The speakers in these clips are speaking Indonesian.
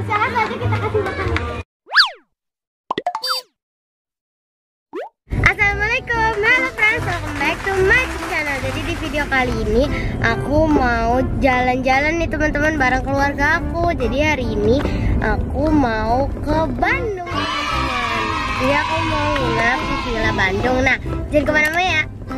usaha saja kita kasih makan. Assalamualaikum, halo friends, welcome back to my channel. Jadi di video kali ini aku mau jalan-jalan nih teman-teman bareng keluarga aku. Jadi hari ini aku mau ke Bandung teman-teman. Jadi aku mau nginep di Villa Bandung. Nah,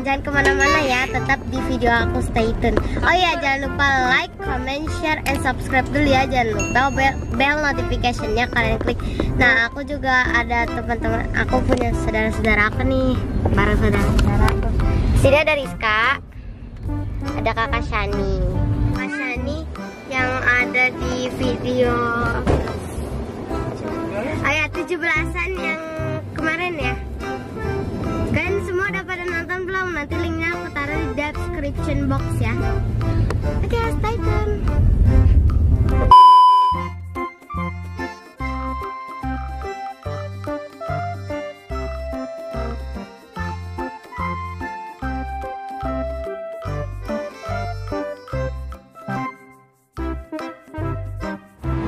jangan kemana-mana ya, tetap di video aku, stay tune. Oh iya, jangan lupa like, comment, share, and subscribe dulu ya. Jangan lupa bell notification-nya kalian klik. Nah, aku juga ada teman-teman, aku punya saudara-saudara aku nih, bareng saudara-saudara aku. Sini ada Rizka, ada kakak Shani. Kak Shani yang ada di video 17-an yang kemarin ya. Kalian semua udah pada nonton belum? Nanti linknya aku taruh di description box ya. Oke, stay tune.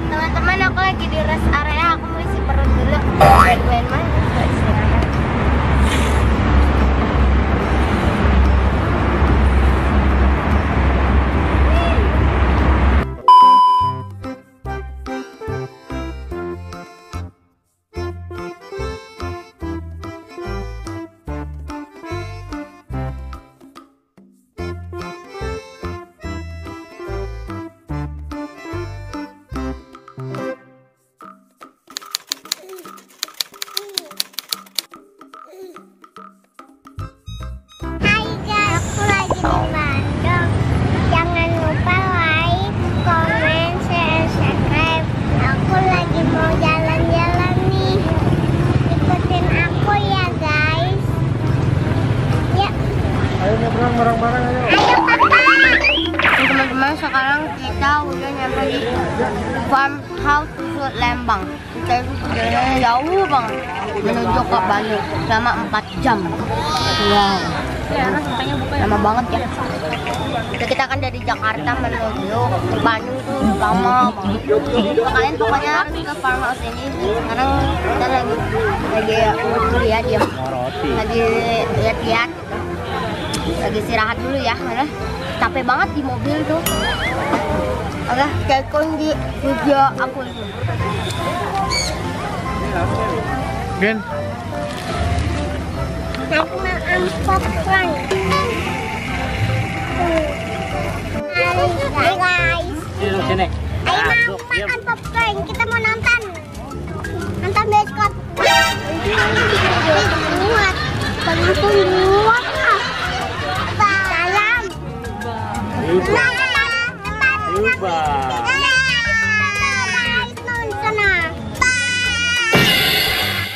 Teman-teman, aku lagi di rest area. Aku mau isi perut dulu. Main-main. Barang-barang aja. Ayo papa. Teman-teman, sekarang kita udah nyampe di Farmhouse Lembang. Kita itu perjalanannya jauh banget menuju ke Bandung selama 4 jam. Wow. Lama banget ya. Kita kan dari Jakarta menuju ke Bandung tuh lama banget. Kalian pokoknya harus ke Farmhouse ini. Sekarang kita lagi lihat ya. Lagi lihat-lihat. Lagi istirahat dulu ya, karena capek banget di mobil tuh. Oke, telepon di video aku itu. Gen. Aku makan popcorn. Hai guys. Sini. Ayo makan popcorn. Kita mau nonton bioskop. Muat. Penonton muat.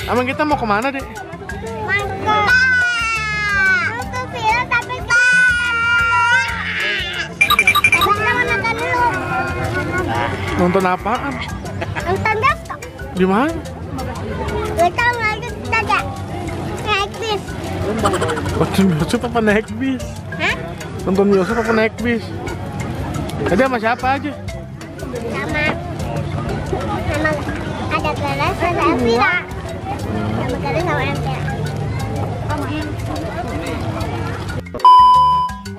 Emang kita mau kemana, Dek? Nonton apaan? Nonton bioskop. Di mana? Kita lagi saja naik bis. Nonton bioskop apa naik bis? Hah? Nonton bioskop apa naik bis? Tadi sama siapa aja? Sama ada Galas, ada Elvira. Sama Galas sama Elvira.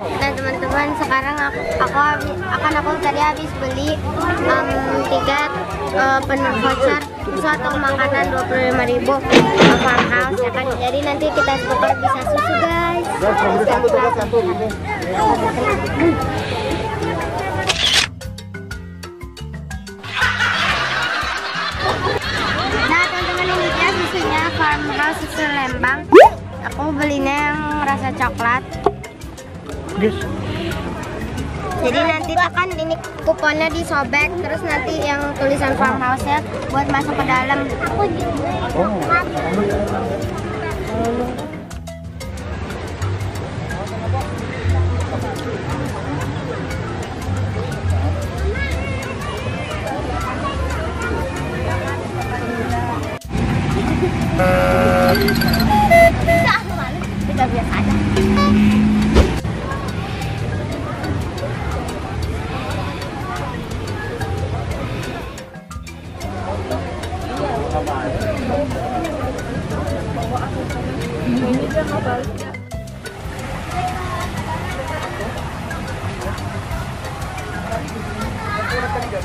Nah teman-teman, sekarang aku tadi habis beli tiket penuh voucher suatu makanan 25.000 Farmhouse ya kan. Jadi nanti kita tukar bisa susu guys. Nah teman-teman, ini dia susunya Farmhouse susu Lembang. Aku belinya yang rasa coklat. Guys. Jadi nanti kan ini kuponnya disobek, terus nanti yang tulisan Farmhouse-nya buat masuk ke dalam. Aku udah biasa aja.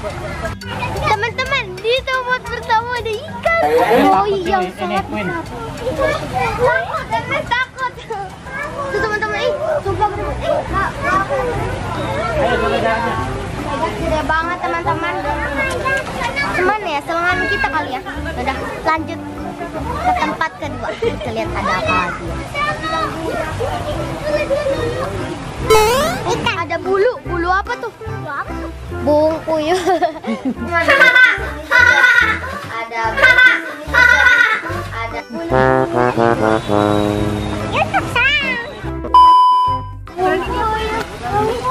Teman-teman, di tempat pertama ada ikan. Oh iya, sangat besar. Takut. Tuh teman-teman, sumpah bener-bener. Gede banget teman-teman. Cuman ya, selengan kita kali ya. Udah, lanjut ke tempat kedua. Kita lihat ada apa lagi. Ada bulu. Bulu apa tuh? Burung puyuh. Ada bulu.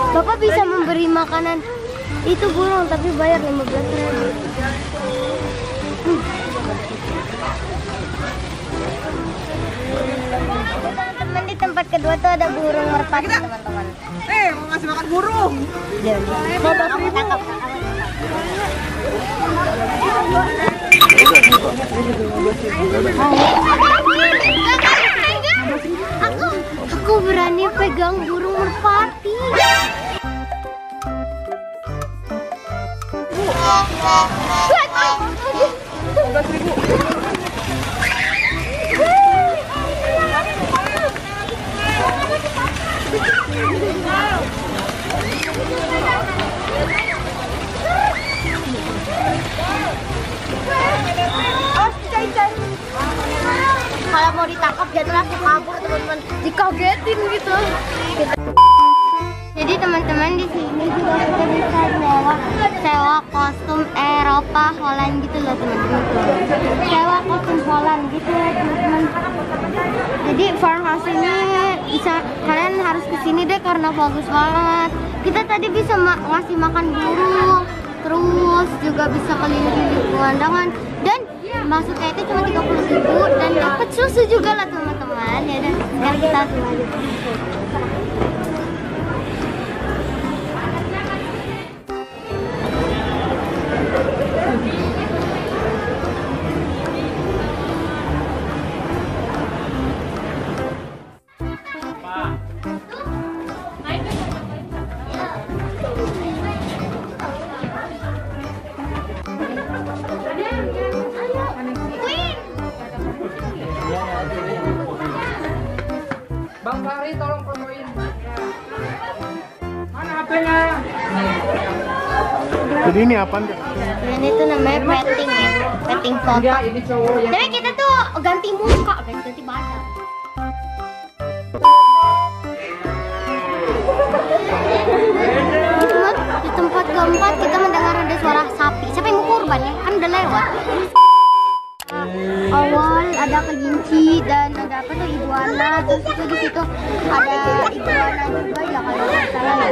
Bapak bisa memberi makanan itu burung tapi bayar 15.000. Teman-teman, di tempat kedua tuh ada burung merpati teman-teman. Mau ngasih makan burung. Jadi, kamu tangkap. Aku berani pegang burung merpati. Kalau mau ditangkap jadi langsung kabur teman-teman, dikagetin gitu. Jadi teman-teman di sini juga kita bisa sewa kostum Eropa Holland gitu loh teman-teman. Sewa kostum Holland gitu ya teman-teman. Jadi farmhouse ini bisa, kalian harus kesini deh karena bagus banget. Kita tadi bisa ngasih makan burung, terus juga bisa keliling-keliling pemandangan dan masuknya itu cuma 30.000 dan dapat susu juga lah teman-teman. Ya dan sekarang kita lanjut. Bang Fahri tolong fotoin. Mana HP-nya? Jadi ini apa? Dan itu namanya petting ya, petting foto. Enggak, ini cowok yang Tapi kita tuh ganti muka, guys, ganti badan. Di tempat keempat kita mendengar ada suara sapi. Siapa yang mau kurban ya? Kan udah lewat. Awal ada kelinci dan ada apa tuh iguana, terus itu di situ ada iguana juga ya kalau nggak salah ya.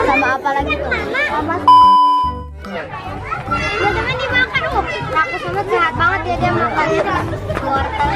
Sama apa lagi tuh? Sama teman-teman dimakan. Aku sama sehat banget ya dia makannya wortel.